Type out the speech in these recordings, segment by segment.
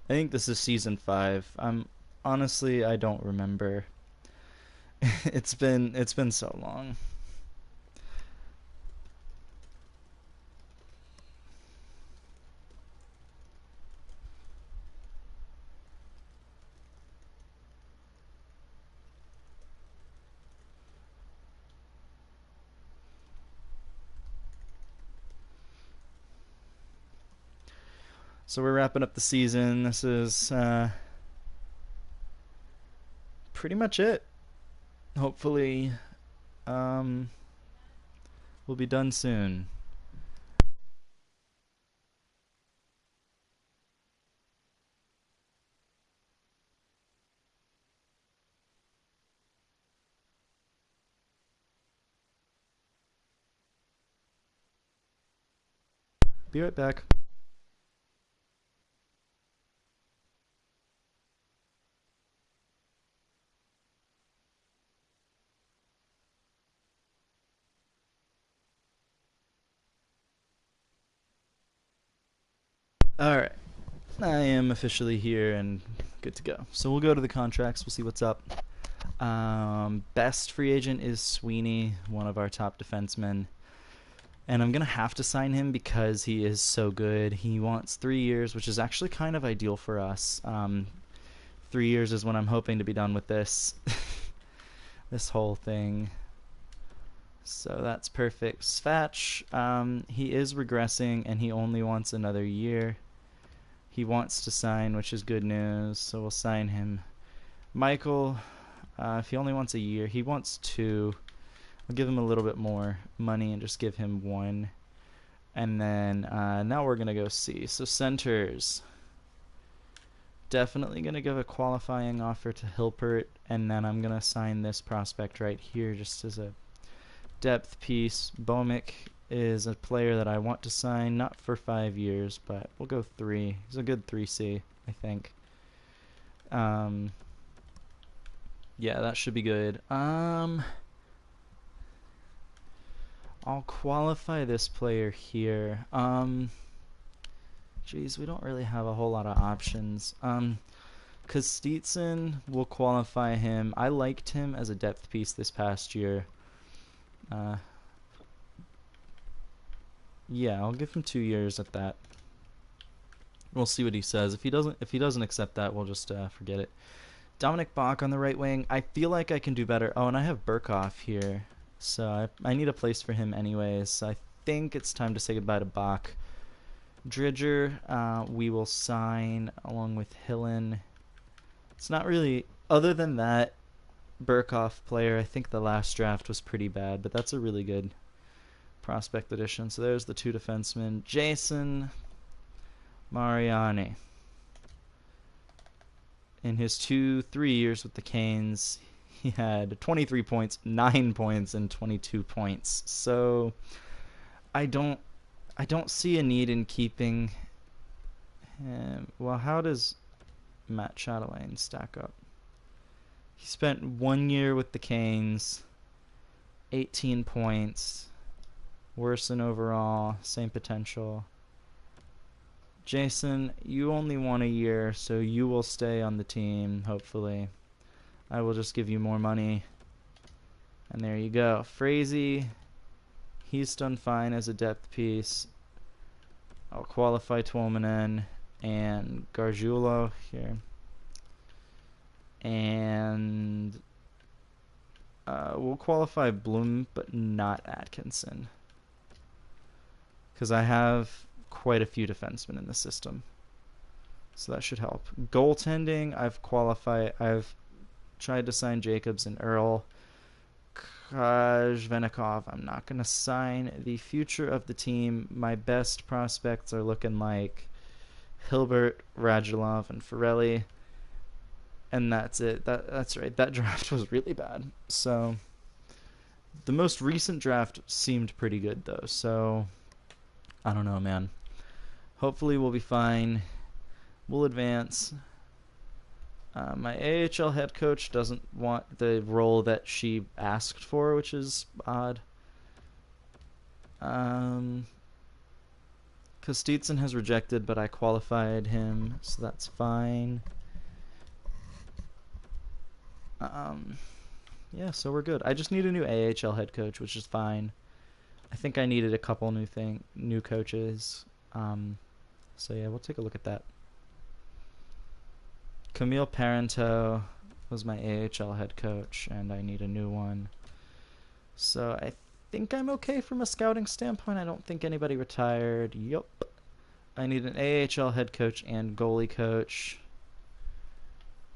I think this is season 5. I'm honestly I don't remember. It's been so long. So we're wrapping up the season. This is pretty much it. Hopefully, um, we'll be done soon. Be right back. All right, I am officially here and good to go. So we'll go to the contracts. We'll see what's up. Best free agent is Sweeney, one of our top defensemen. And I'm going to have to sign him because he is so good. He wants 3 years, which is actually kind of ideal for us. 3 years is when I'm hoping to be done with this. This whole thing. So that's perfect. Svatch, he is regressing and he only wants another year. He wants to sign, which is good news, so we'll sign him. Michael, if he only wants a year, he wants two. I'll give him a little bit more money and just give him one. And then now we're going to go see. So centers. Definitely going to give a qualifying offer to Hilpert. And then I'm going to sign this prospect right here just as a depth piece. Bomick is a player that I want to sign, not for 5 years, but we'll go 3. He's a good 3C, I think. Yeah, that should be good. I'll qualify this player here. Geez, we don't really have a whole lot of options. Kostitsin, will qualify him. I liked him as a depth piece this past year. Uh, yeah, I'll give him 2 years at that. We'll see what he says. If he doesn't accept that, we'll just forget it. Dominic Bach on the right wing. I feel like I can do better. Oh, and I have Burkhoff here, so I need a place for him anyways. So I think it's time to say goodbye to Bach. Dridger, we will sign along with Hillen. It's not really, other than that Burkhoff player, I think the last draft was pretty bad, but that's a really good prospect addition. So there's the two defensemen. Jason Mariani. In his 3 years with the Canes, he had 23 points, 9 points, and 22 points. So I don't see a need in keeping him. Well, how does Matt Chatelaine stack up? He spent 1 year with the Canes, 18 points, worse than overall, same potential. Jason, you only want a year, so you will stay on the team, hopefully. I will just give you more money. And there you go. Frazee, he's done fine as a depth piece. I'll qualify Tuomanen and Gargiulo here. And we'll qualify Bloom, but not Atkinson. Because I have quite a few defensemen in the system. So that should help. Goaltending, I've tried to sign Jacobs and Earl. Kajvenikov, I'm not going to sign. The future of the team, my best prospects are looking like Hilbert, Radulov, and Forelli. And that's it. That's right. That draft was really bad. So the most recent draft seemed pretty good, though. So I don't know, man. Hopefully we'll be fine. We'll advance. My AHL head coach doesn't want the role that she asked for, which is odd. Kostitsin has rejected, but I qualified him, so that's fine. Yeah, so we're good. I just need a new AHL head coach, which is fine. I think I needed a couple new coaches. So yeah, we'll take a look at that. Camille Parento was my AHL head coach, and I need a new one. So I think I'm okay from a scouting standpoint. I don't think anybody retired. Yup. I need an AHL head coach and goalie coach.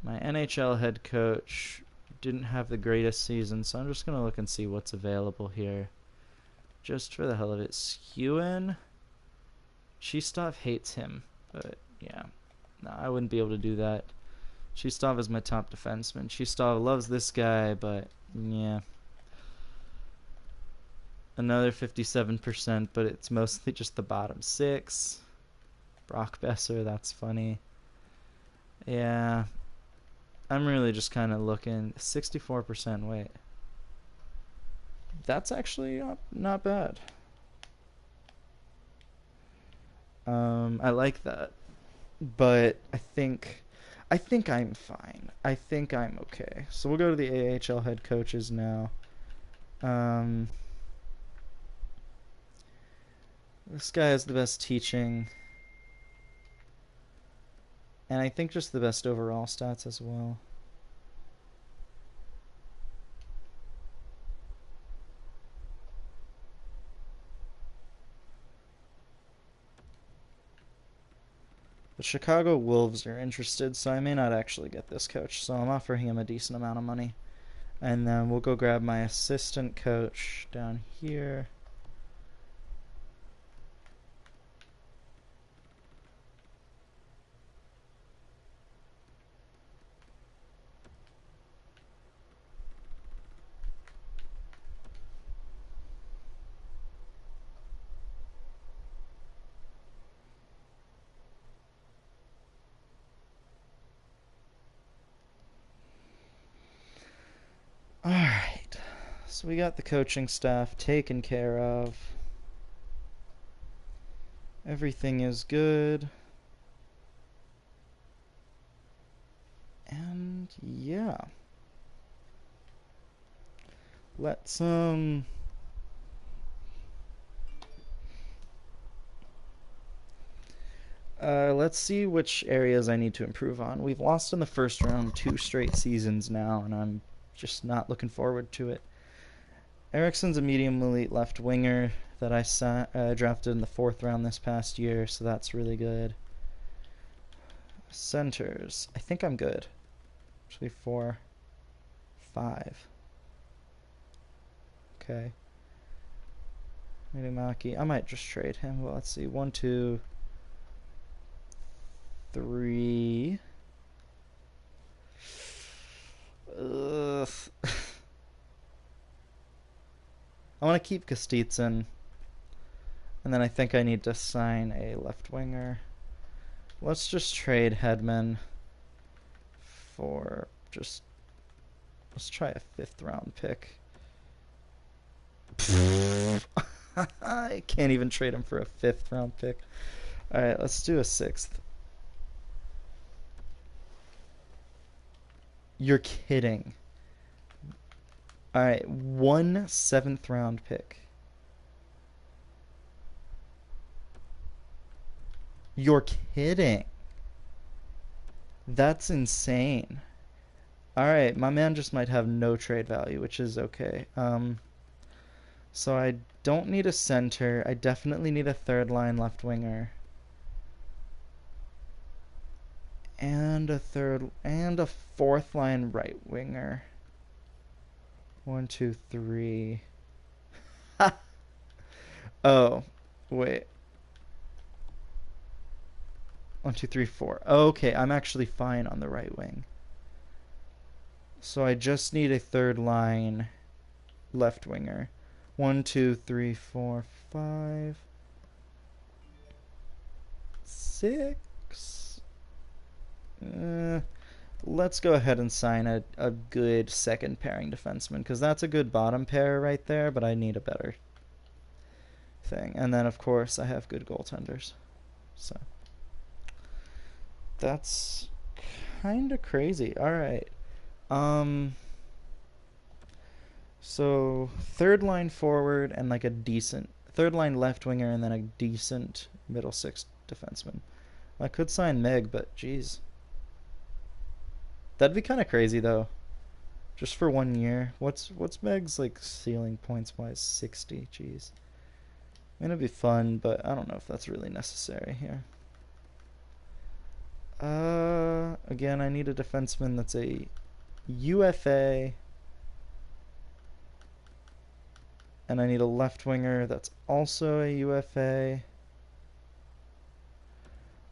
My NHL head coach didn't have the greatest season, so I'm just going to look and see what's available here. Just for the hell of it. Skewen. Shistov hates him, but yeah. No, I wouldn't be able to do that. Shistov is my top defenseman. Shistov loves this guy, but yeah. Another 57%, but it's mostly just the bottom six. Brock Besser, that's funny. Yeah. I'm really just kind of looking. 64% weight. That's actually not bad. I like that. But I think I'm fine. I think I'm okay. So we'll go to the AHL head coaches now. This guy has the best teaching. And I think just the best overall stats as well. The Chicago Wolves are interested, so I may not actually get this coach. So I'm offering him a decent amount of money. And then we'll go grab my assistant coach down here. Alright, so we got the coaching staff taken care of. Everything is good. And yeah. Let's see which areas I need to improve on. We've lost in the first round 2 straight seasons now, and I'm just not looking forward to it. Ericsson's a medium elite left winger that I drafted in the 4th round this past year, so that's really good. Centers. I think I'm good. Actually, 4, 5. Okay. Midimaki. I might just trade him. Well, let's see. 1, 2, 3. Ugh. I want to keep Kostitsin. And then I think I need to sign a left winger. Let's just trade Hedman for just... Let's try a 5th round pick. I can't even trade him for a 5th round pick. Alright, let's do a 6th. You're kidding. Alright, 1 7th round pick. You're kidding. That's insane. Alright, my man just might have no trade value, which is okay. So I don't need a center. I definitely need a 3rd line left winger. And a 4th line right winger. 1, 2, 3. Oh, wait. 1, 2, 3, 4. Okay, I'm actually fine on the right wing. So I just need a 3rd line left winger. 1, 2, 3, 4, 5, 6. Let's go ahead and sign a good 2nd pairing defenseman, because that's a good bottom pair right there, but I need a better thing. And then, of course, I have good goaltenders. So that's kind of crazy. All right. Um, so third line forward and like a decent third line left winger and then a decent middle six defenseman. I could sign Meg, but geez, that'd be kind of crazy though. Just for 1 year. What's Meg's like ceiling points wise? 60. Jeez. I mean, it'd be fun, but I don't know if that's really necessary here. Again, I need a defenseman that's a UFA, and I need a left winger that's also a UFA.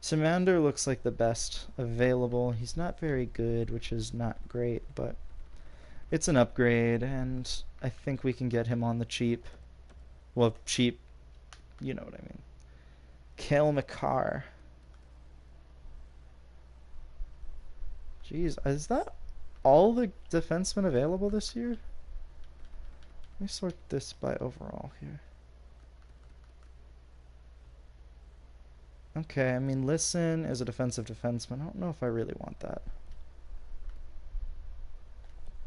Samander looks like the best available. He's not very good, which is not great, but it's an upgrade, and I think we can get him on the cheap. Well, cheap, you know what I mean. Cale Makar. Jeez, is that all the defensemen available this year? Let me sort this by overall here. Okay, I mean, Listen is a defensive defenseman. I don't know if I really want that.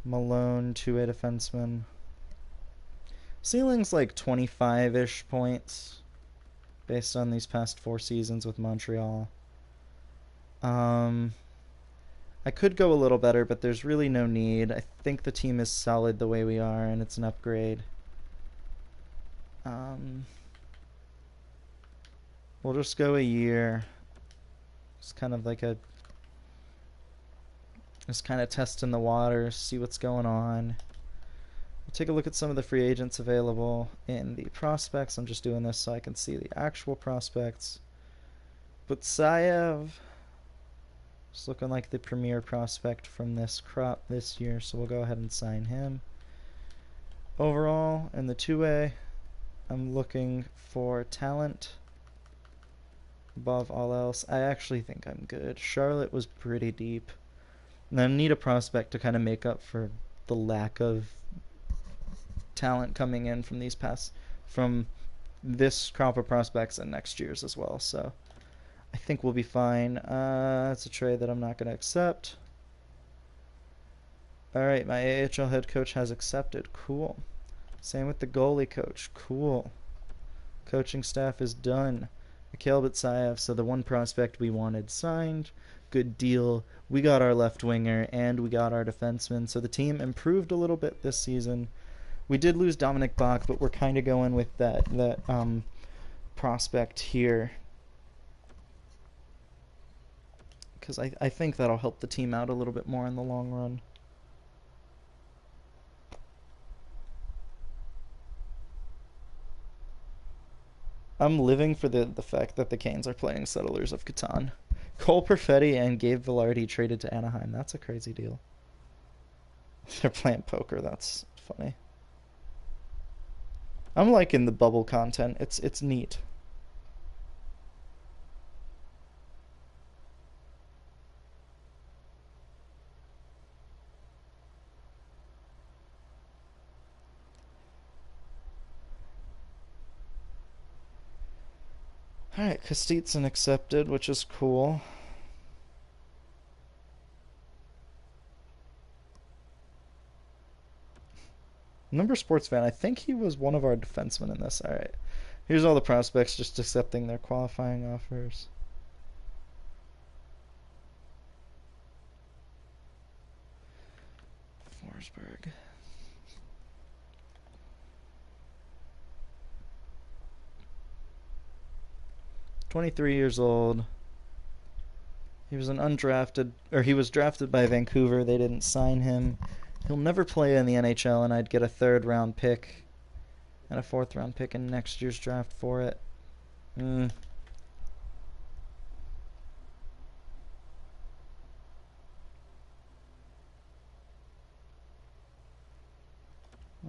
Malone, two-way defenseman. Ceiling's like 25-ish points based on these past 4 seasons with Montreal. I could go a little better, but there's really no need. I think the team is solid the way we are, and it's an upgrade. We'll just go a year. It's kind of like just kind of testing the waters, see what's going on. We'll take a look at some of the free agents available in the prospects. I'm just doing this so I can see the actual prospects. Butsayev is looking like the premier prospect from this crop this year, so we'll go ahead and sign him. Overall, in the two-way, I'm looking for talent above all else. I actually think I'm good. Charlotte was pretty deep. And I need a prospect to kind of make up for the lack of talent coming in from this crop of prospects and next year's as well. So I think we'll be fine. It's a trade that I'm not going to accept. All right, my AHL head coach has accepted. Cool. Same with the goalie coach. Cool. Coaching staff is done. Mikhail Butsayev, so the one prospect we wanted signed. Good deal. We got our left winger and we got our defenseman, so the team improved a little bit this season. We did lose Dominic Bach, but we're kind of going with that prospect here because I think that'll help the team out a little bit more in the long run. I'm living for the fact that the Canes are playing Settlers of Catan. Cole Perfetti and Gabe Vilardi traded to Anaheim. That's a crazy deal. They're playing poker. That's funny. I'm liking the bubble content. It's neat. Alright, Kostitsyn accepted, which is cool. Number Sports Fan, I think he was one of our defensemen in this. Alright. Here's all the prospects just accepting their qualifying offers. Forsberg. "23 years old. He was he was drafted by Vancouver. They didn't sign him. He'll never play in the NHL, and I'd get a 3rd-round pick and a 4th-round pick in next year's draft for it.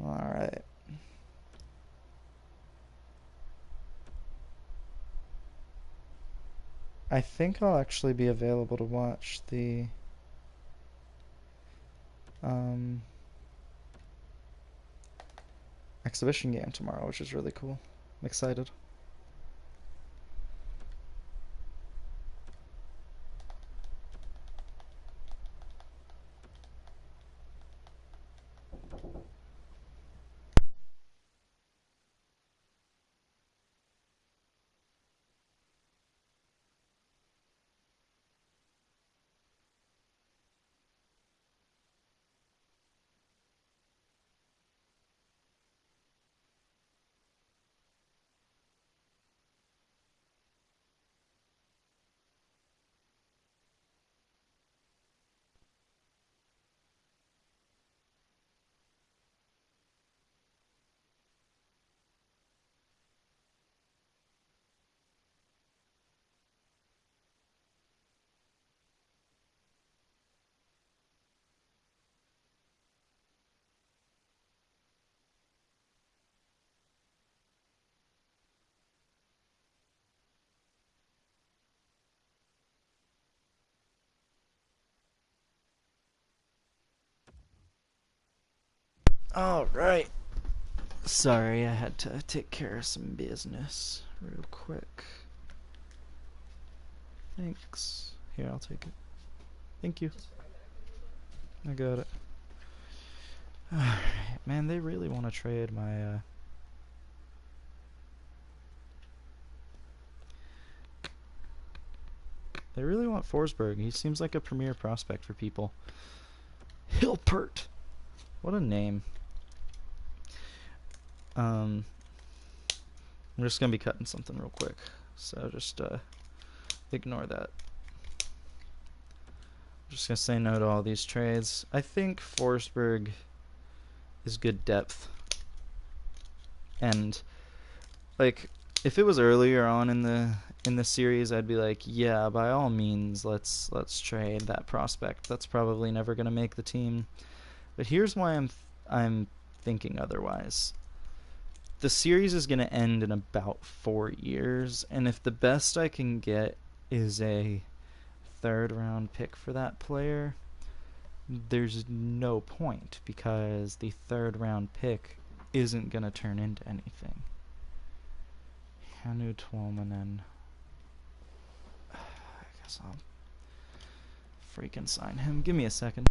Alright. I think I'll actually be available to watch the exhibition game tomorrow, which is really cool. I'm excited. All right. Sorry, I had to take care of some business real quick. Thanks. Here, I'll take it. Thank you. I got it. Alright, man, they really want to trade my, They really want Forsberg. He seems like a premier prospect for people. Hilpert! What a name. I'm just gonna be cutting something real quick, so just ignore that. I'm just gonna say no to all these trades. I think Forsberg is good depth, and like if it was earlier on in the series, I'd be like, yeah, by all means, let's trade that prospect. That's probably never gonna make the team. But here's why I'm thinking otherwise. The series is going to end in about 4 years, and if the best I can get is a third-round pick for that player, there's no point because the third-round pick isn't going to turn into anything. Hannu Tuomanen. I guess I'll freaking sign him. Give me a second.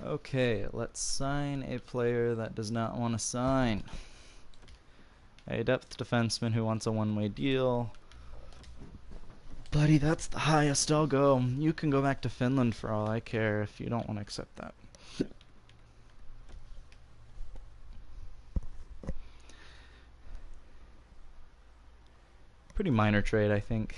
Okay, let's sign a player that does not want to sign. A depth defenseman who wants a one-way deal. Buddy, that's the highest I'll go. You can go back to Finland for all I care if you don't want to accept that. Pretty minor trade, I think.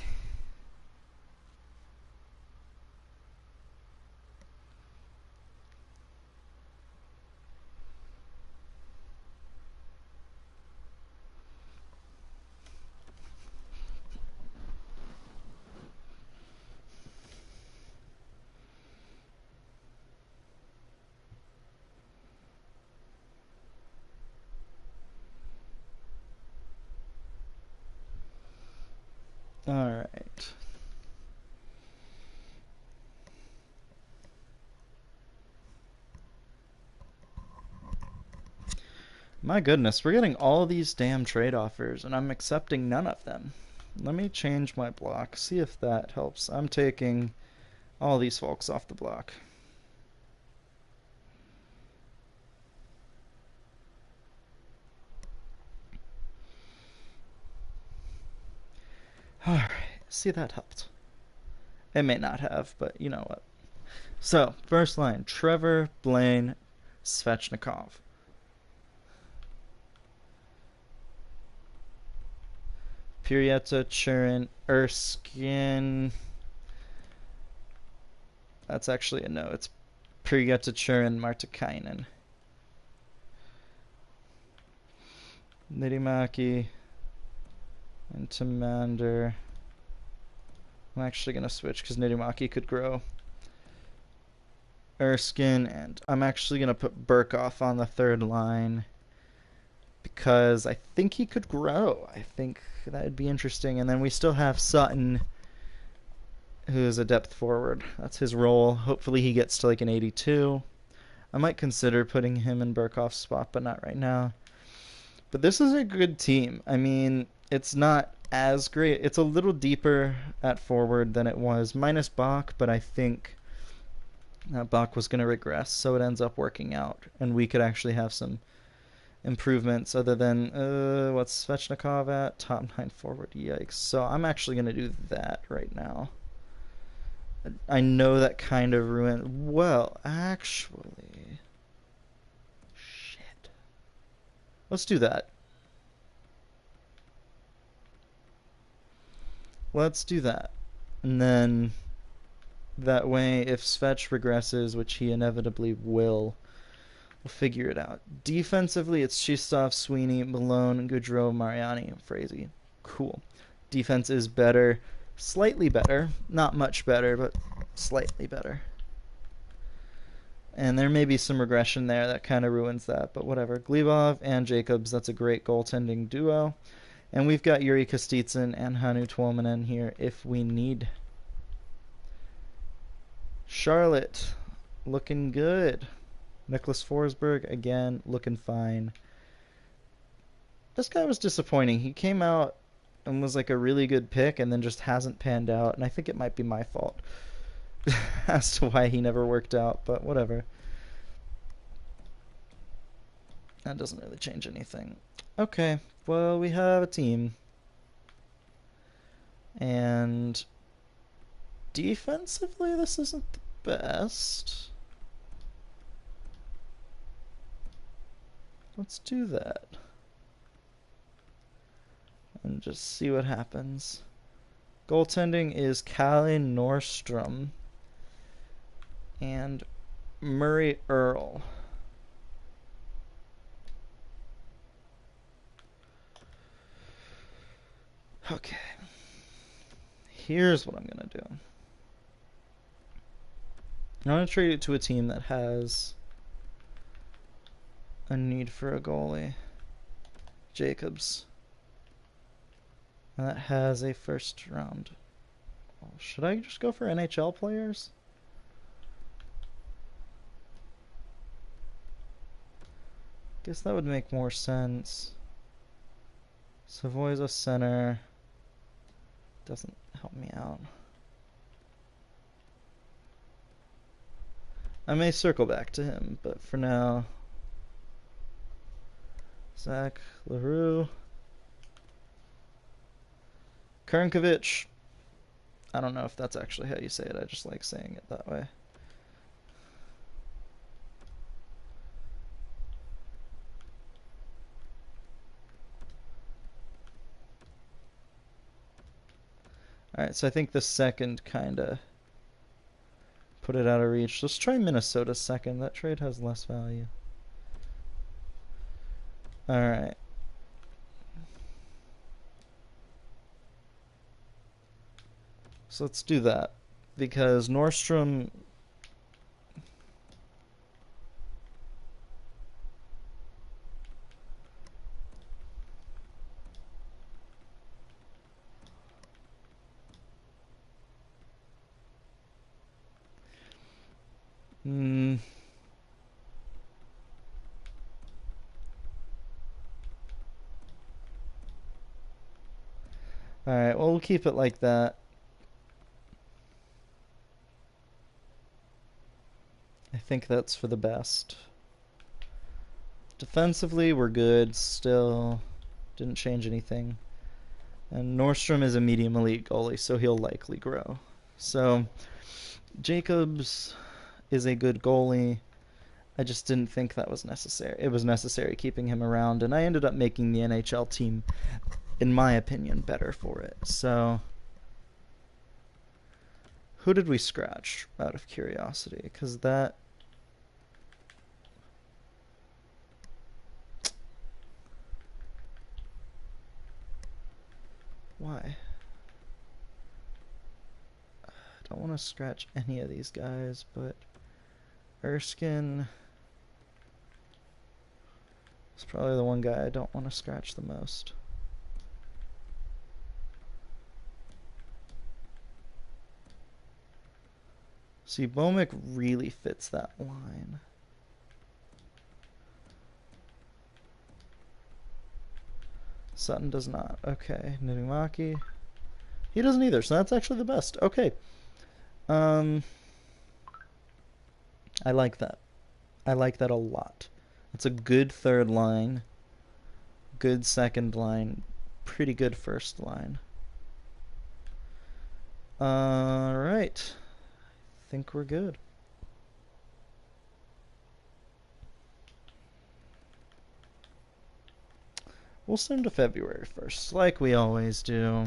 Alright. My goodness, we're getting all these damn trade offers, and I'm accepting none of them. Let me change my block, see if that helps. I'm taking all these folks off the block. Alright, see, that helped. It may not have, but you know what. So, first line, Trevor, Blaine, Svechnikov. Purieta, Churin, Erskine. That's actually a no. It's Purieta, Churin, Martikainen. Nidimaki and Tamander. I'm actually going to switch because Nidimaki could grow. Erskine, and I'm actually going to put Burkhoff on the third line because I think he could grow. I think that would be interesting. And then we still have Sutton, who is a depth forward. That's his role. Hopefully he gets to like an 82. I might consider putting him in Burkhoff's spot, but not right now. But this is a good team. I mean, it's not as great. It's a little deeper at forward than it was, minus Bach, but I think Bach was going to regress, so it ends up working out. And we could actually have some improvements other than, what's Svechnikov at? Top 9 forward. Yikes. So I'm actually going to do that right now. I know that kind of ruined... Well, actually... Shit. Let's do that. Let's do that. And then... That way, if Svech regresses, which he inevitably will, We'll figure it out. Defensively, it's Shistov, Sweeney, Malone, Goudreau, Mariani, Frazee. Cool. Defense is better. Slightly better. Not much better, but slightly better. And there may be some regression there that kind of ruins that, but whatever. Glebov and Jacobs, that's a great goaltending duo. And we've got Yuri Kostitsyn and Hanu Tuomanen here if we need. Charlotte, looking good. Nicholas Forsberg, again, looking fine. This guy was disappointing. He came out and was like a really good pick and then just hasn't panned out. And I think it might be my fault as to why he never worked out, but whatever. That doesn't really change anything. Okay, well, we have a team. And defensively, this isn't the best. Let's do that. And just see what happens. Goaltending is Kalle Nordstrom and Murray Earl. Okay. Here's what I'm going to do. I'm going to trade it to a team that has a need for a goalie. Jacobs. And that has a first round. Should I just go for NHL players? Guess that would make more sense. Savoy's a center. Doesn't help me out. I may circle back to him, but for now, Zach LaRue. Kernkovich. I don't know if that's actually how you say it. I just like saying it that way. Alright, so I think the second kind of put it out of reach. Let's try Minnesota second. That trade has less value. Alright. So let's do that. Because Nordstrom... Alright, well, we'll keep it like that. I think that's for the best. Defensively, we're good still. Didn't change anything. And Nordstrom is a medium elite goalie, so he'll likely grow. So, Jacobs is a good goalie. I just didn't think that was necessary. It was necessary keeping him around, and I ended up making the NHL team, in my opinion, better for it. So, who did we scratch out of curiosity? Because that... Why? I don't want to scratch any of these guys, but Erskine is probably the one guy I don't want to scratch the most. See, Bomick really fits that line. Sutton does not. Okay, Nidumaki. He doesn't either, so that's actually the best. Okay. I like that. I like that a lot. It's a good third line. Good second line. Pretty good first line. Alright. I think we're good. We'll send to February 1st, like we always do.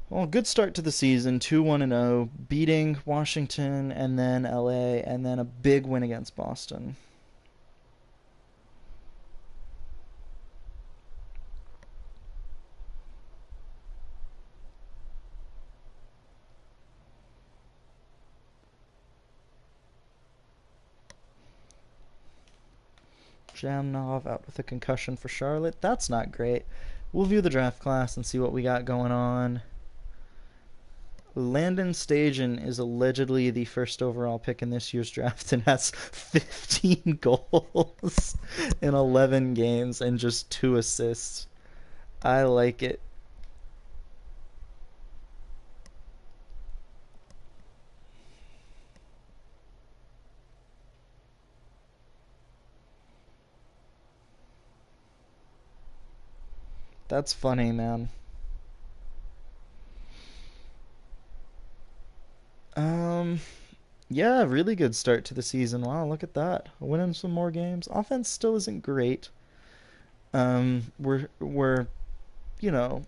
Well, good start to the season, 2-1-0, beating Washington and then LA and then a big win against Boston. Jamnov out with a concussion for Charlotte. That's not great. We'll view the draft class and see what we got going on. Landon Stajan is allegedly the first overall pick in this year's draft and has 15 goals in 11 games and just 2 assists. I like it. That's funny, man. Um, yeah, really good start to the season. Wow, look at that. Winning some more games. Offense still isn't great. We're you know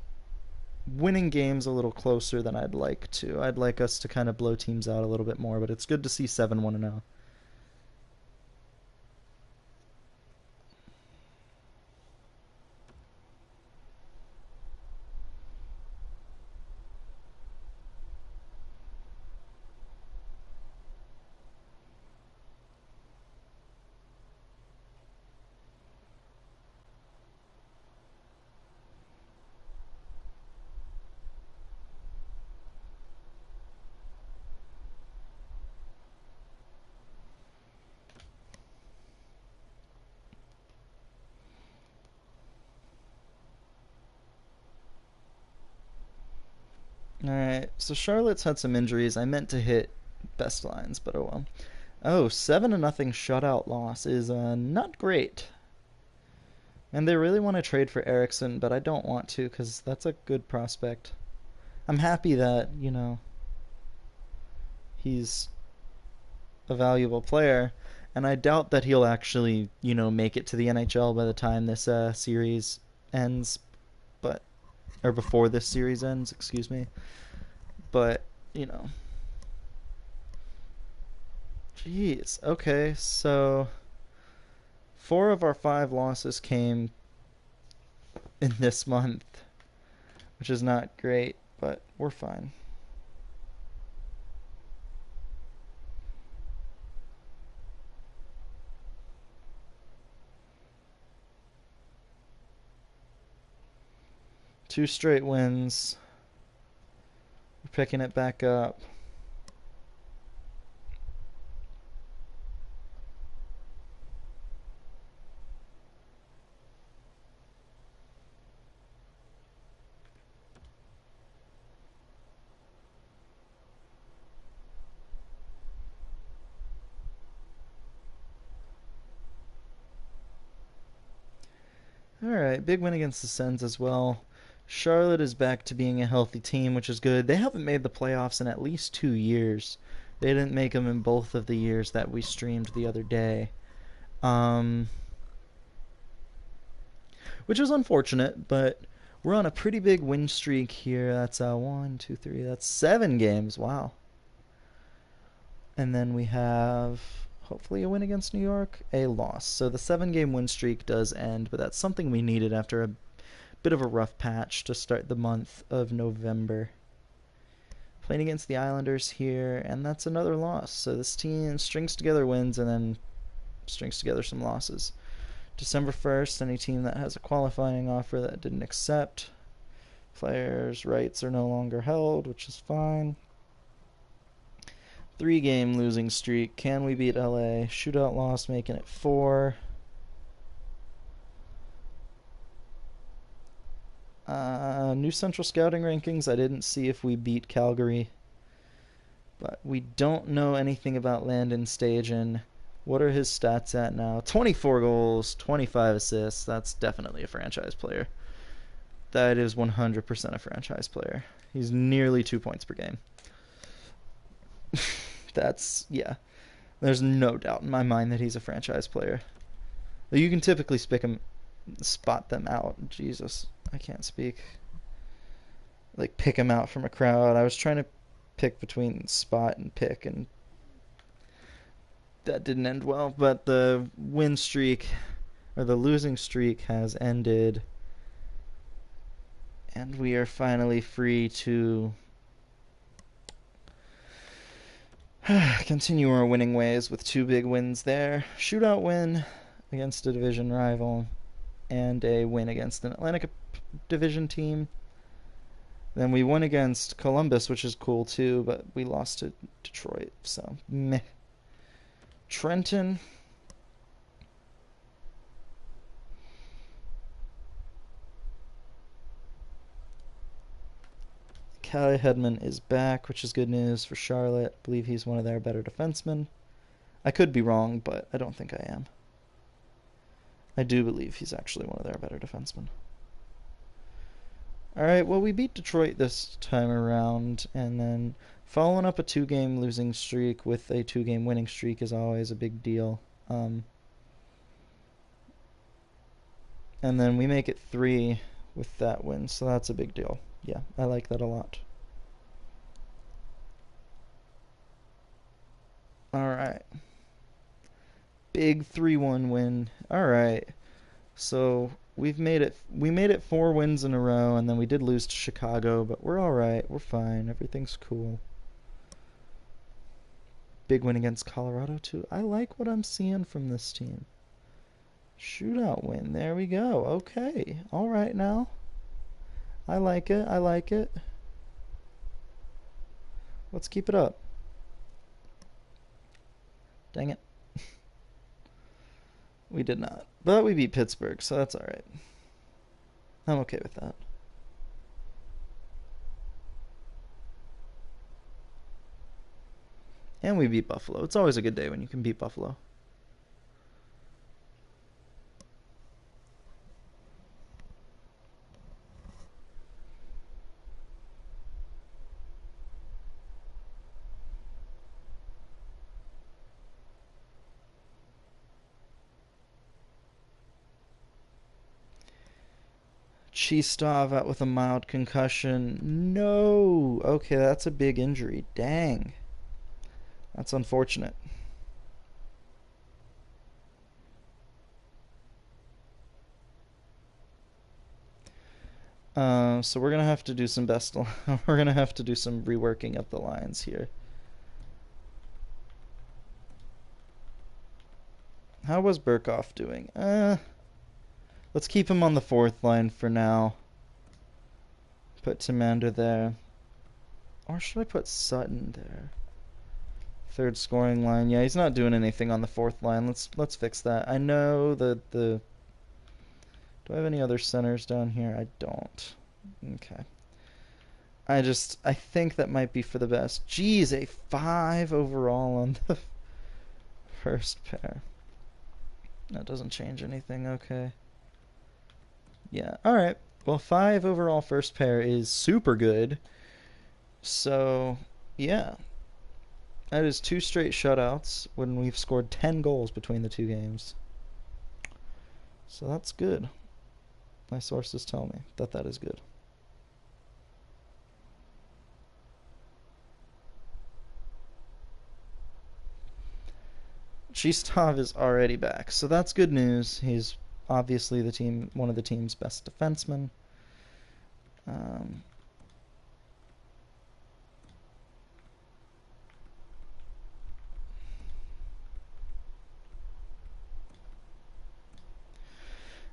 winning games a little closer than I'd like to. I'd like us to kind of blow teams out a little bit more, but it's good to see 7-1-0. All right, so Charlotte's had some injuries. I meant to hit best lines, but oh well. Oh, 7-0 shutout loss is not great. And they really want to trade for Eriksson, but I don't want to because that's a good prospect. I'm happy that, he's a valuable player, and I doubt that he'll actually, make it to the NHL by the time this series ends, but or before this series ends, excuse me. But, jeez. Okay, so 4 of our 5 losses came in this month, which is not great, but we're fine. Two straight wins. We're picking it back up. All right, big win against the Sens as well. Charlotte is back to being a healthy team, which is good. They haven't made the playoffs in at least 2 years. They didn't make them in both of the years that we streamed the other day, um, which is unfortunate. But we're on a pretty big win streak here. That's 1, 2, 3. That's 7 games. Wow. And then we have hopefully a win against New York, a loss. So the 7-game win streak does end, but that's something we needed after a bit of a rough patch to start the month of November. Playing against the Islanders here, and that's another loss. So this team strings together wins and then strings together some losses. December 1st, any team that has a qualifying offer that didn't accept, players' rights are no longer held, which is fine. 3-game losing streak. Can we beat LA? Shootout loss, making it 4. New Central Scouting rankings. I didn't see if we beat Calgary, but we don't know anything about Landon Stajan. What are his stats at now? 24 goals, 25 assists. That's definitely a franchise player. That is 100% a franchise player. He's nearly 2 points per game. Yeah. There's no doubt in my mind that he's a franchise player. You can typically spot them out. Jesus, I can't speak. like pick him out from a crowd. I was trying to pick between spot and pick, and that didn't end well. But the win streak, or the losing streak, has ended, and we are finally free to continue our winning ways with two big wins there. Shootout win against a division rival, and a win against an Atlantic Division team. Then we won against Columbus, which is cool too, but we lost to Detroit, so meh. Trenton. Callie Hedman is back, which is good news for Charlotte. I believe he's one of their better defensemen. I could be wrong, but I don't think I am. I do believe he's actually one of their better defensemen. Alright, well, we beat Detroit this time around, and then following up a 2-game losing streak with a 2-game winning streak is always a big deal. And then we make it 3 with that win, so that's a big deal. Yeah, I like that a lot. Alright. Big 3-1 win. Alright. So we made it 4 wins in a row, and then we did lose to Chicago, but we're alright. We're fine. Everything's cool. Big win against Colorado too. I like what I'm seeing from this team. Shootout win. There we go. Okay. Alright now. I like it. I like it. Let's keep it up. Dang it. We did not. But we beat Pittsburgh, so that's alright. I'm okay with that. And we beat Buffalo. It's always a good day when you can beat Buffalo. Chistov out with a mild concussion. No. Okay, that's a big injury. Dang. That's unfortunate. So we're gonna have to do some we're gonna have to do some reworking of the lines here. How was Burkhoff doing? Let's keep him on the 4th line for now. Put Timander there. Or should I put Sutton there? 3rd scoring line. Yeah, he's not doing anything on the 4th line. Let's fix that. I know the do I have any other centers down here? I don't. Okay. I think that might be for the best. Geez, a 5 overall on the first pair. That doesn't change anything. Okay. Yeah, alright. Well, 5 overall first pair is super good. So, yeah. That is 2 straight shutouts when we've scored 10 goals between the 2 games. So that's good. My sources tell me that that is good. Chistov is already back, so that's good news. He's obviously one of the team's best defensemen.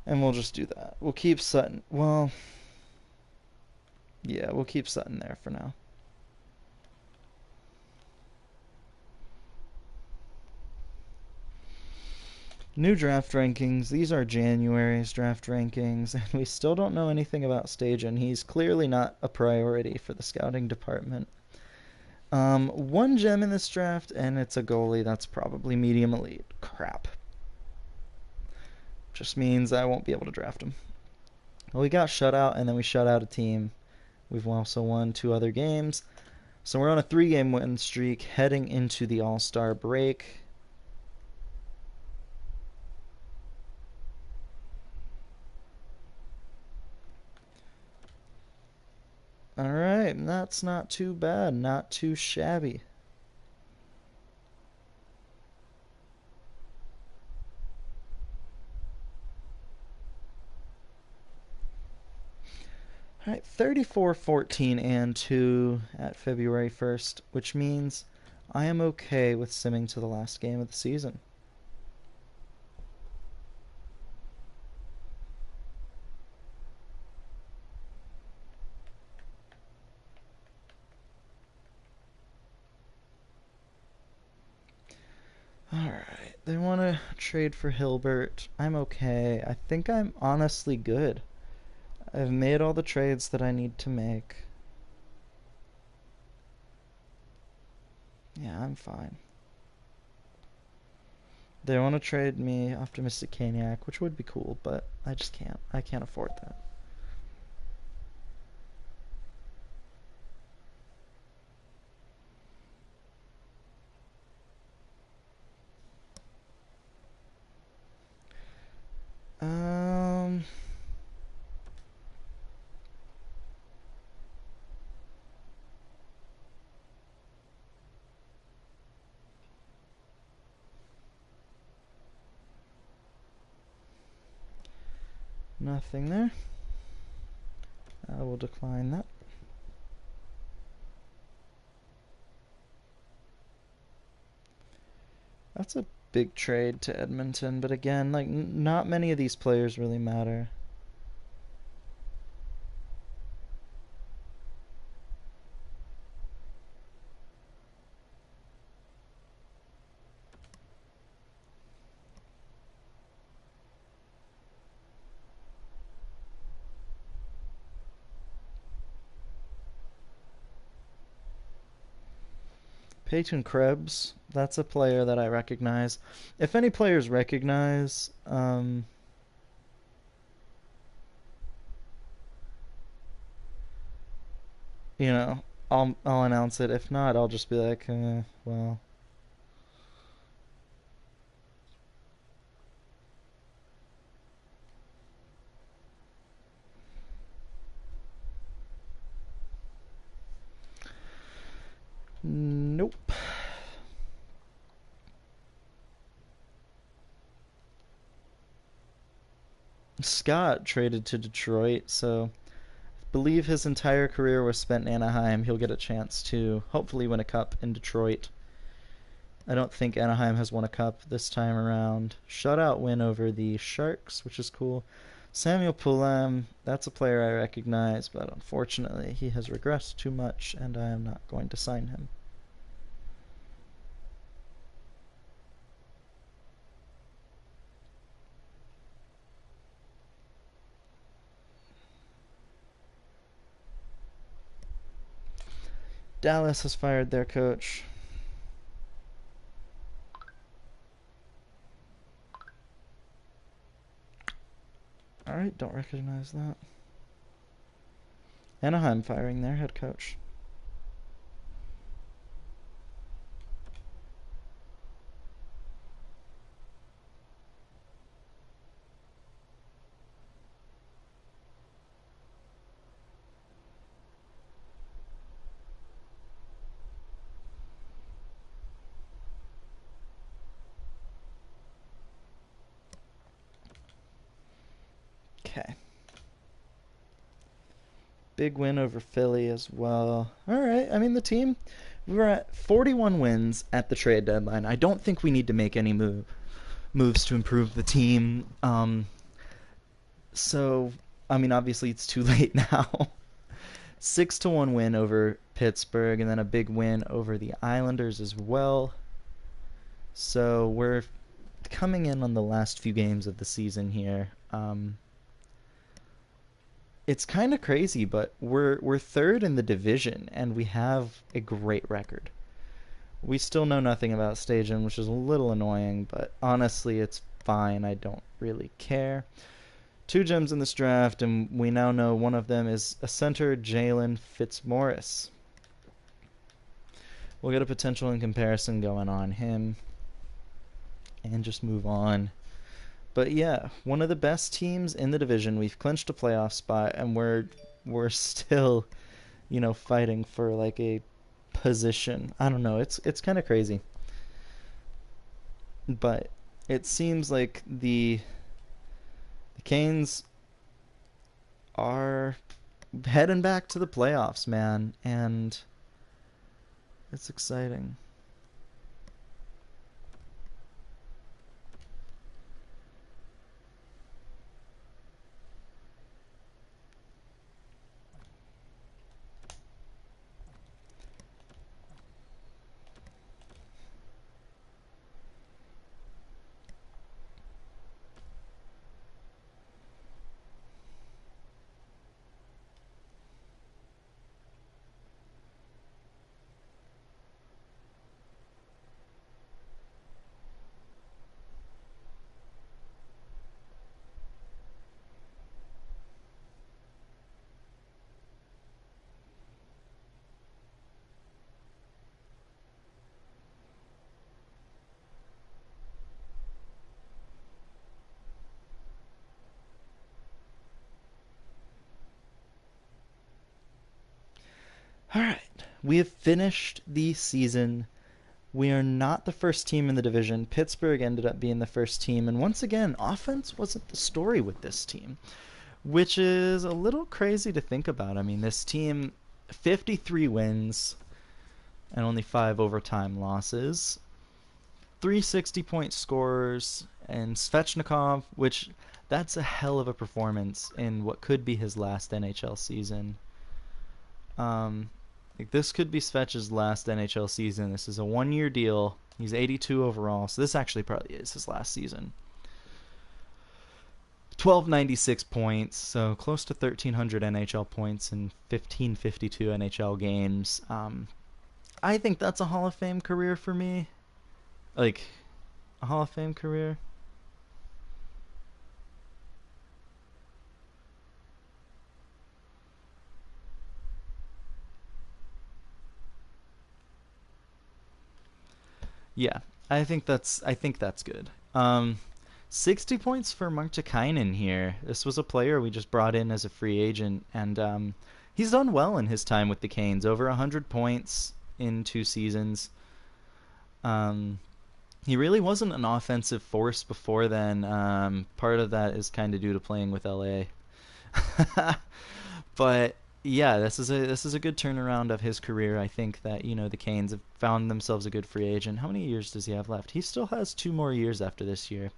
And we'll just do that. We'll keep Sutton. Well, yeah, we'll keep Sutton there for now. New draft rankings. These are January's draft rankings, and we still don't know anything about Stajan. He's clearly not a priority for the scouting department. 1 gem in this draft, and it's a goalie that's probably medium elite. Crap. Just means I won't be able to draft him. Well, we got shut out, and then we shut out a team. We've also won 2 other games. So we're on a 3-game win streak heading into the All-Star break. All Alright, that's not too bad, not too shabby. Alright, 34, 14, and 2 at February 1st, which means I am okay with simming to the last game of the season. Alright, they want to trade for Hilbert. I'm okay. I think I'm honestly good. I've made all the trades that I need to make. Yeah, I'm fine. They want to trade me Optimistic Caniac, which would be cool, but I just can't. I can't afford that. Um... Nothing there. I will decline that. That's a big trade to Edmonton, but again, like, not many of these players really matter. Peyton Krebs, that's a player that I recognize. If any players recognize, you know, I'll announce it. If not, I'll just be like, well. Nope. Scott traded to Detroit, so I believe his entire career was spent in Anaheim. He'll get a chance to hopefully win a cup in Detroit. I don't think Anaheim has won a cup this time around. Shutout win over the Sharks, which is cool. Samuel Poulam, that's a player I recognize, but unfortunately he has regressed too much, and I am not going to sign him. Dallas has fired their coach. Alright, don't recognize that. Anaheim firing their head coach. Okay. Big win over Philly as well. Alright, I mean, the team, we were at 41 wins at the trade deadline. I don't think we need to make any moves to improve the team. So, I mean, obviously it's too late now. 6-1 win over Pittsburgh, and then a big win over the Islanders as well. So we're coming in on the last few games of the season here. It's kind of crazy, but we're third in the division, and we have a great record. We still know nothing about staging, which is a little annoying, but honestly, it's fine. I don't really care. 2 gems in this draft, and we now know one of them is a center, Jalen Fitzmaurice. We'll get a potential in comparison going on him, and just move on. But yeah, one of the best teams in the division. We've clinched a playoff spot, and we're still, fighting for like a position. I don't know. It's kind of crazy. But it seems like the Canes are heading back to the playoffs, man, and it's exciting. All right, we have finished the season. We are not the first team in the division. Pittsburgh ended up being the first team, and once again, offense wasn't the story with this team, which is a little crazy to think about. I mean, this team, 53 wins and only 5 overtime losses, 360-point scorers, and Svechnikov, which that's a hell of a performance in what could be his last NHL season. Um, like this could be Svech's last NHL season. This is a 1-year deal. He's 82 overall, so this actually probably is his last season. 1296 points, so close to 1300 NHL points in 1552 NHL games. I think that's a Hall of Fame career for me. Like, a Hall of Fame career. Yeah, I think that's good. 60 points for Martikainen here. This was a player we just brought in as a free agent, and he's done well in his time with the Canes. Over 100 points in 2 seasons. Um, he really wasn't an offensive force before then. Part of that is kind of due to playing with LA. But yeah, this is a good turnaround of his career. I think that the Canes have found themselves a good free agent. How many years does he have left? He still has 2 more years after this year.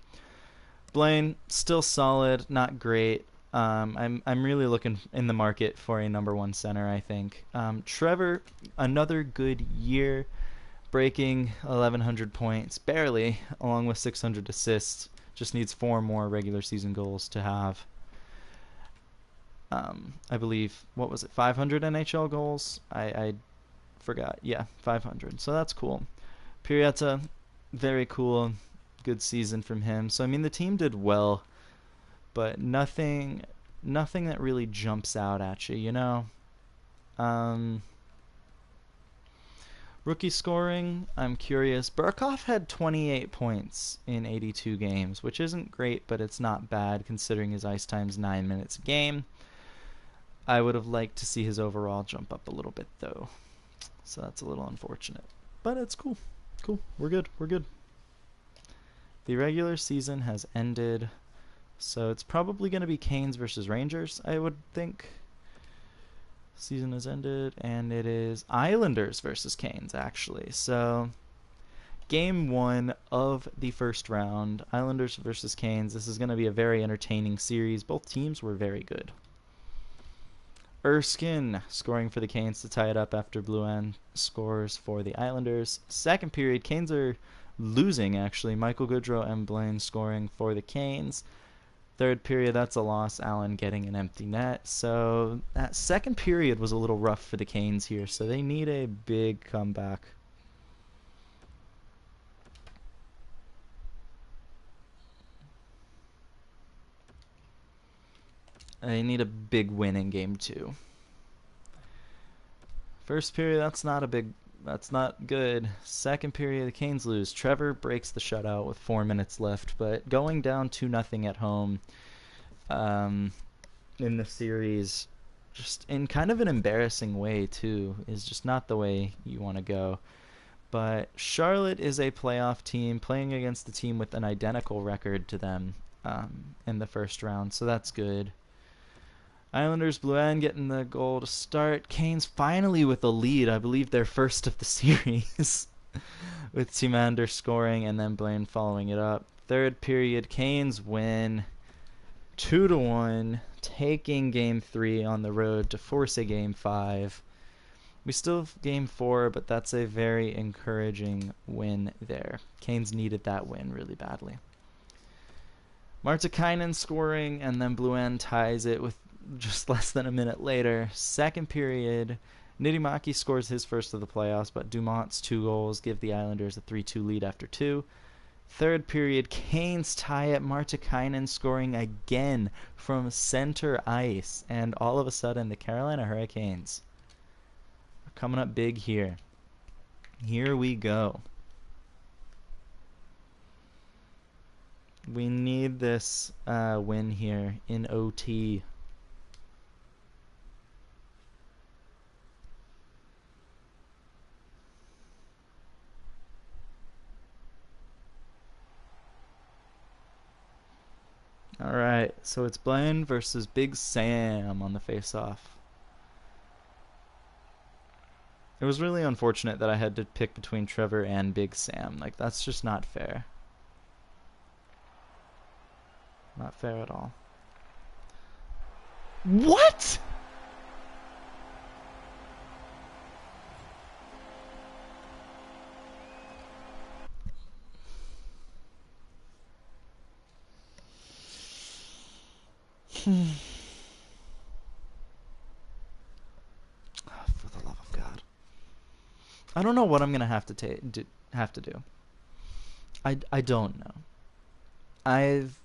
Blaine still solid, not great. I'm really looking in the market for a number one center. I think Trevor, another good year, breaking 1,100 points barely, along with 600 assists. Just needs 4 more regular season goals to have. I believe, what was it, 500 NHL goals? I forgot. Yeah, 500. So that's cool. Pirieta, very cool. Good season from him. So I mean, the team did well, but nothing that really jumps out at you. Um, Rookie scoring, I'm curious. Burkhoff had 28 points in 82 games, which isn't great, but it's not bad considering his ice time's 9 minutes a game. I would have liked to see his overall jump up a little bit, though. So that's a little unfortunate. But it's cool. Cool. We're good. We're good. The regular season has ended. So it's probably going to be Canes versus Rangers, I would think. Season has ended, and it is Islanders versus Canes, actually. So, game 1 of the first round, Islanders versus Canes. This is going to be a very entertaining series. Both teams were very good. Erskine scoring for the Canes to tie it up after Blouin scores for the Islanders. Second period, Canes are losing, actually. Michael Goodrow and Blaine scoring for the Canes. Third period, that's a loss. Allen getting an empty net. So that second period was a little rough for the Canes here. So they need a big comeback. They need a big win in game 2. First period, that's not good. Second period, the Canes lose. Trevor breaks the shutout with 4 minutes left, but going down 2-0 at home in the series just in kind of an embarrassing way too, is just not the way you want to go. But Charlotte is a playoff team playing against the team with an identical record to them in the first round, so that's good. Islanders, Bluan getting the goal to start. Canes finally with a lead. I believe they're first of the series. With Timander scoring and then Blaine following it up. Third period, Canes win 2-1, taking Game 3 on the road to force a Game 5. We still have Game 4, but that's a very encouraging win there. Canes needed that win really badly. Martikainen scoring, and then Bluan ties it with just less than a minute later. Second period, Nidimaki scores his first of the playoffs, but Dumont's 2 goals give the Islanders a 3-2 lead after 2. Third period, Canes tie it. Martikainen scoring again from center ice, and all of a sudden the Carolina Hurricanes are coming up big here. Here we go. We need this win here in OT. Alright, so it's Blaine versus Big Sam on the face-off. It was really unfortunate that I had to pick between Trevor and Big Sam. Like, that's just not fair. Not fair at all. What?! For the love of God. I don't know what I'm gonna have to do. I don't know. I've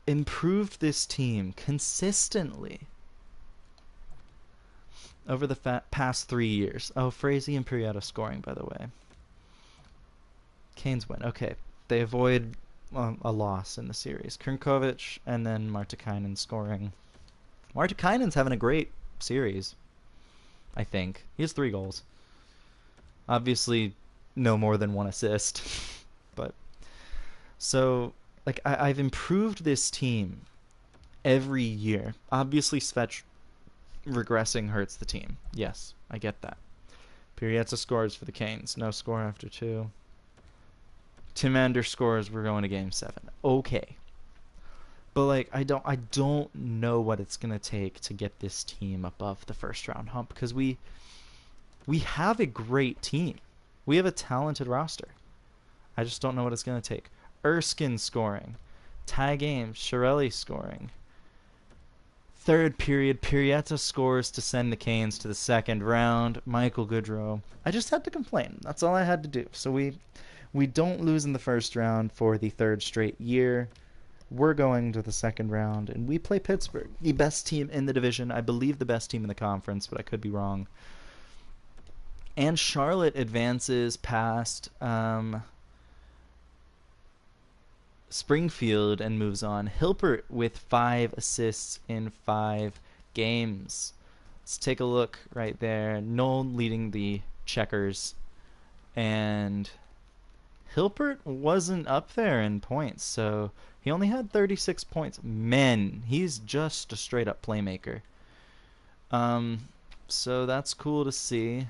improved this team consistently over the past 3 years. Oh, Frazee and Pirietta scoring, by the way. Canes win. Okay, they avoid a loss in the series. Krinkovic and then Martikainen scoring. Martikainen's having a great series, I think. He has 3 goals. Obviously, no more than 1 assist. But, so, like, I've improved this team every year. Obviously, Svech regressing hurts the team. Yes, I get that. Pirietta scores for the Canes. No score after 2. Timander scores, we're going to Game 7. Okay. But, like, I don't know what it's going to take to get this team above the first round hump, because we have a great team. We have a talented roster. I just don't know what it's going to take. Erskine scoring. Tie game, Chiarelli scoring. Third period, Pirietta scores to send the Canes to the second round. Michael Goodrow. I just had to complain. That's all I had to do. So we don't lose in the first round for the 3rd straight year. We're going to the second round, and we play Pittsburgh, the best team in the division. I believe the best team in the conference, but I could be wrong. And Charlotte advances past Springfield and moves on. Hilpert with 5 assists in 5 games. Let's take a look right there. Nolan leading the checkers, and Hilpert wasn't up there in points, so he only had 36 points. Man, he's just a straight-up playmaker. So that's cool to see.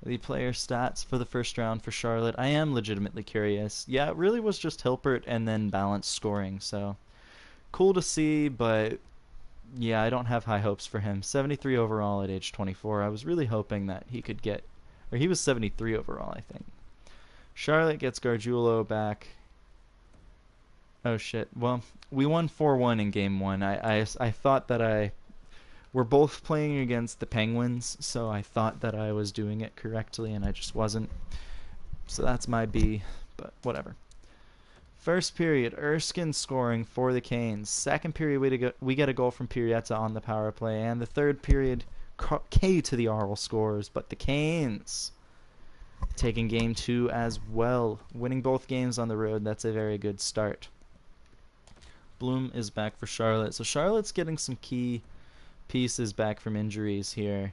The player stats for the first round for Charlotte. I am legitimately curious. Yeah, it really was just Hilpert and then balanced scoring, so cool to see, but yeah, I don't have high hopes for him. 73 overall at age 24. I was really hoping that he could get, or he was 73 overall, I think. Charlotte gets Gargiulo back. Oh shit. Well, we won 4-1 in game 1. I thought that we're both playing against the Penguins, so I thought that I was doing it correctly, and I just wasn't. So that's my B, but whatever. First period, Erskine scoring for the Canes. Second period, we get a goal from Pirietta on the power play, and the third period, K to the Arl scores, but the Canes taking game 2 as well, winning both games on the road. That's a very good start. Bloom is back for Charlotte. So Charlotte's getting some key pieces back from injuries here,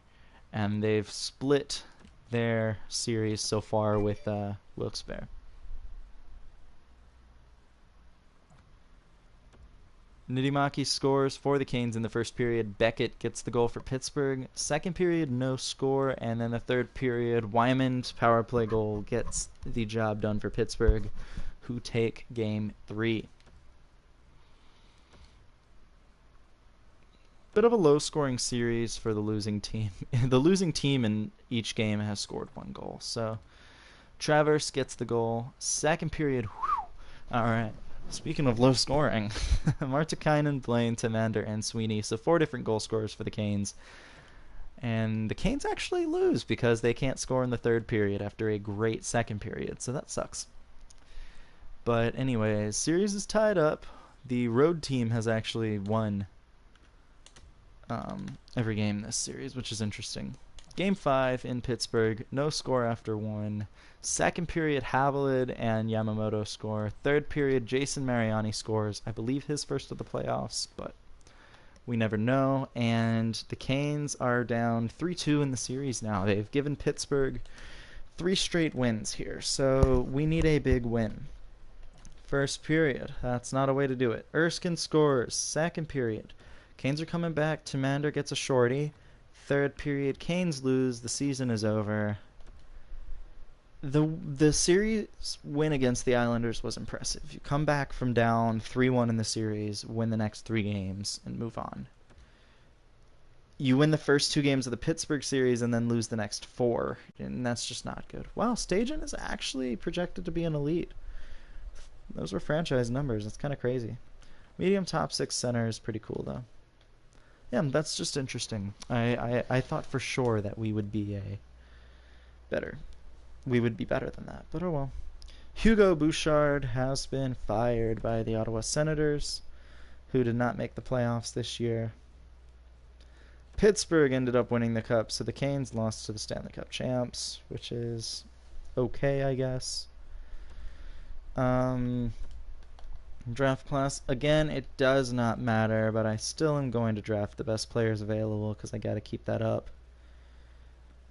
and they've split their series so far with Wilkes-Barre. Nidimaki scores for the Canes in the first period. Beckett gets the goal for Pittsburgh. Second period, no score. And then the third period, Wyman's power play goal gets the job done for Pittsburgh, who take game 3. Bit of a low-scoring series for the losing team. The losing team in each game has scored 1 goal. So Travers gets the goal. Second period, whew. All right. Speaking of low scoring, Martikainen, Blaine, Timander, and Sweeney. So 4 different goal scorers for the Canes. And the Canes actually lose because they can't score in the third period after a great second period. So that sucks. But anyways, series is tied up. The road team has actually won every game this series, which is interesting. Game 5 in Pittsburgh, no score after 1. Second period, Haviland and Yamamoto score. Third period, Jason Mariani scores. I believe his first of the playoffs, but we never know. And the Canes are down 3-2 in the series now. They've given Pittsburgh 3 straight wins here, so we need a big win. First period, that's not a way to do it. Erskine scores. Second period, Canes are coming back. Timander gets a shorty. Third period, Canes lose. The season is over. The series win against the Islanders was impressive. You come back from down 3-1 in the series, win the next 3 games, and move on. You win the first 2 games of the Pittsburgh series and then lose the next 4, and that's just not good. Wow, Stajan is actually projected to be an elite. Those were franchise numbers. That's kind of crazy. Medium top 6 center is pretty cool, though. Yeah, that's just interesting. I thought for sure that we would be better than that, but oh well. Hugo Bouchard has been fired by the Ottawa Senators, who did not make the playoffs this year. Pittsburgh ended up winning the cup, so the Canes lost to the Stanley Cup champs, which is okay, I guess. Draft class, again, it does not matter, but I still am going to draft the best players available because I got to keep that up.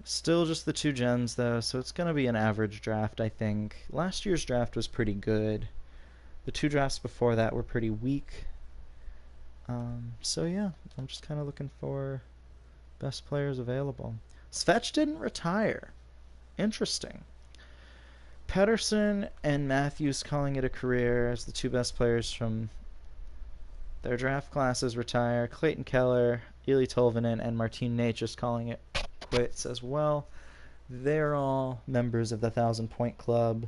Still just the 2 gens, though, so it's going to be an average draft, I think. Last year's draft was pretty good. The 2 drafts before that were pretty weak. So yeah, I'm just kind of looking for best players available. Svetch didn't retire. Interesting. Pettersson and Matthews calling it a career as the 2 best players from their draft classes retire. Clayton Keller, Eeli Tolvanen, and Martin Necas calling it quits as well. They're all members of the 1,000-point club.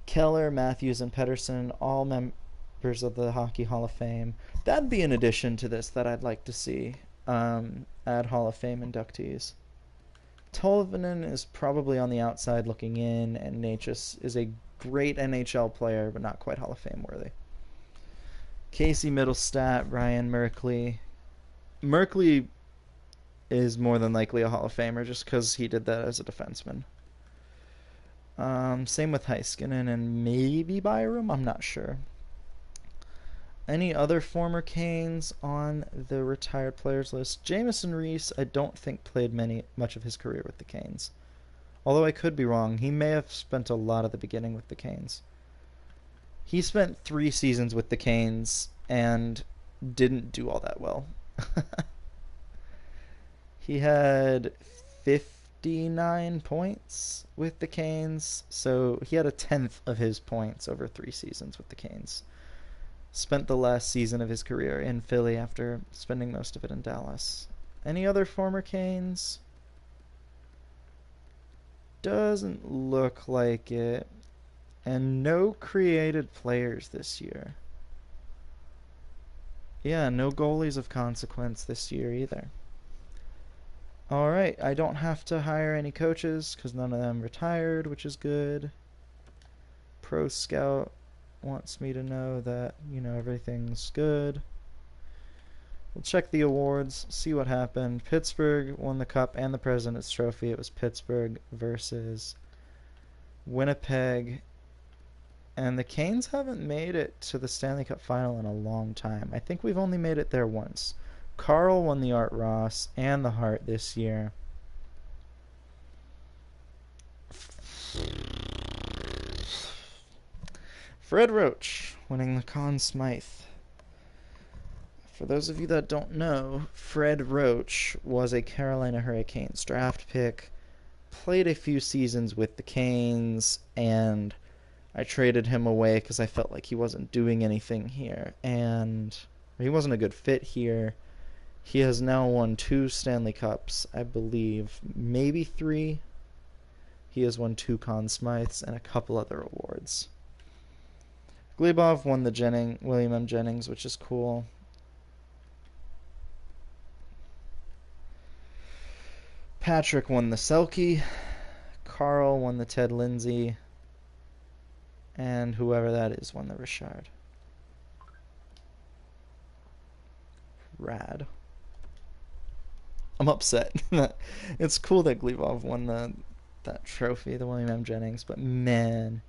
Keller, Matthews, and Pettersson, all members of the Hockey Hall of Fame. That'd be an addition to this that I'd like to see. Add Hall of Fame inductees. Tolvanen is probably on the outside looking in, and Necas is a great NHL player, but not quite Hall of Fame worthy. Casey Middlestat, Ryan Merkley. Merkley is more than likely a Hall of Famer just because he did that as a defenseman. Same with Heiskanen and maybe Byram, I'm not sure. Any other former Canes on the retired players list? Jamieson Reese, I don't think played much of his career with the Canes. Although I could be wrong. He may have spent a lot of the beginning with the Canes. He spent 3 seasons with the Canes and didn't do all that well. He had 59 points with the Canes, so he had a 10th of his points over 3 seasons with the Canes. Spent the last season of his career in Philly after spending most of it in Dallas. Any other former Canes? Doesn't look like it. And no created players this year. Yeah, no goalies of consequence this year either. Alright, I don't have to hire any coaches because none of them retired, which is good. Pro Scout wants me to know that, everything's good. We'll check the awards, see what happened. Pittsburgh won the Cup and the President's Trophy. It was Pittsburgh versus Winnipeg And the Canes haven't made it to the Stanley Cup final in a long time. I think we've only made it there once. Carl won the Art Ross and the Hart this year. Fred Roach winning the Conn Smythe. For those of you that don't know, Fred Roach was a Carolina Hurricanes draft pick, played a few seasons with the Canes, and I traded him away because I felt like he wasn't doing anything here, and he wasn't a good fit here. He has now won 2 Stanley Cups, I believe, maybe 3. He has won 2 Conn Smythes and a couple other awards. Glebov won the William M. Jennings, which is cool. Patrick won the Selke. Carl won the Ted Lindsay. And whoever that is won the Richard. Rad. I'm upset. It's cool that Glebov won that trophy, the William M. Jennings, but man,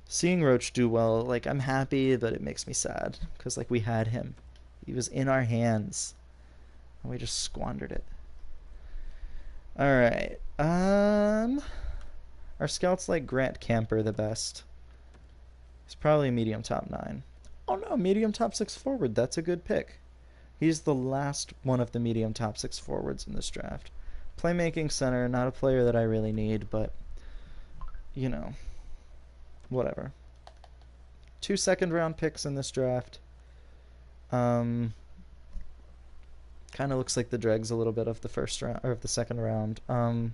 seeing Roach do well, like, I'm happy, but it makes me sad because, like, we had him. He was in our hands, and we just squandered it. All right. Our scouts like Grant Camper the best. He's probably a medium top 9. Oh no, medium top 6 forward. That's a good pick. He's the last one of the medium top 6 forwards in this draft. Playmaking center, not a player that I really need, but, you know, whatever. 2 second-round picks in this draft. Kind of looks like the dregs a little bit of the first round or of the second round. I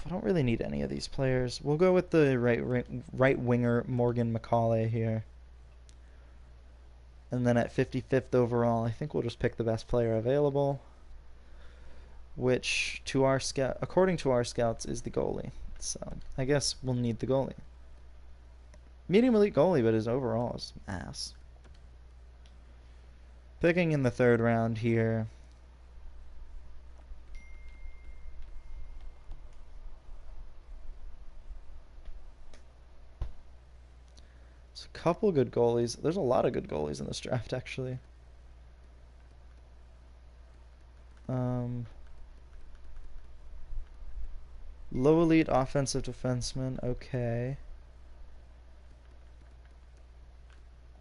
don't really need any of these players. We'll go with the right winger Morgan McCauley here. And then at 55th overall, I think we'll just pick the best player available, which according to our scouts is the goalie. So I guess we'll need the goalie. Medium elite goalie, but his overall is ass. Picking in the 3rd round here. It's a couple good goalies. There's a lot of good goalies in this draft, actually. Low elite offensive defenseman. Okay.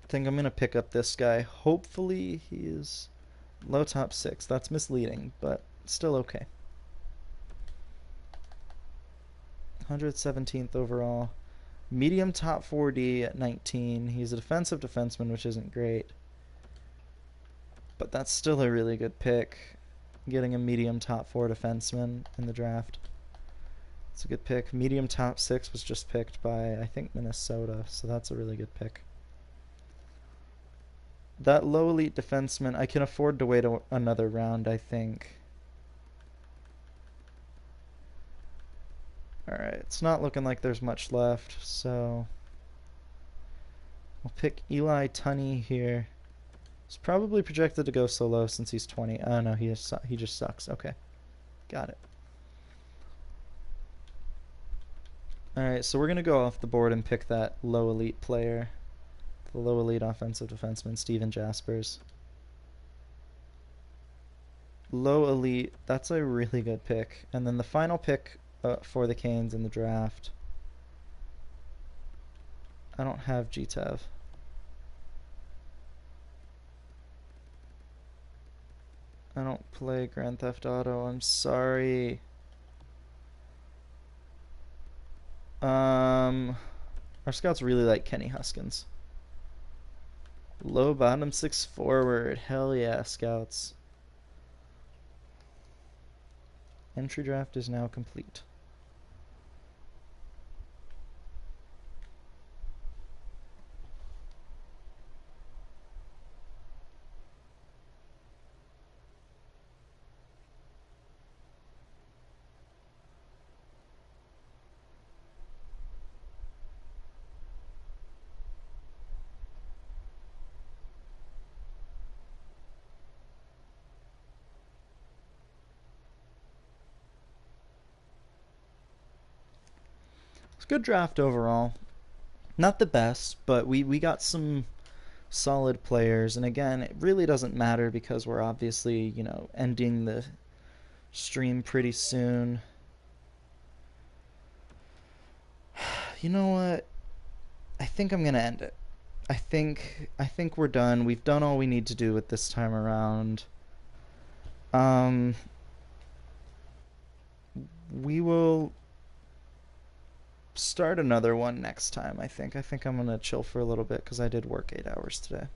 I think I'm going to pick up this guy. Hopefully he is low top 6. That's misleading, but still okay. 117th overall. Medium top 4D at 19. He's a defensive defenseman, which isn't great. But that's still a really good pick. Getting a medium top 4 defenseman in the draft. It's a good pick. Medium top 6 was just picked by, I think, Minnesota, so that's a really good pick. That low elite defenseman, I can afford to wait another round, I think. Alright, it's not looking like there's much left, so we'll pick Eli Tunney here. He's probably projected to go so low since he's 20. Oh no, he just sucks. Okay, got it. Alright, so we're going to go off the board and pick that low elite player. The low elite offensive defenseman, Steven Jaspers. Low elite, that's a really good pick. And then the final pick for the Canes in the draft. I don't have GTEV. I don't play Grand Theft Auto, I'm sorry. Our scouts really like Kenny Huskins. Low bottom 6 forward. Hell yeah, scouts. Entry draft is now complete. Good draft overall. Not the best, but we got some solid players. And again, it really doesn't matter because we're obviously, ending the stream pretty soon. You know what? I think I'm gonna end it. I think we're done. We've done all we need to do with this time around. Um, we will start another one next time. I think. I think I'm gonna chill for a little bit because I did work 8 hours today.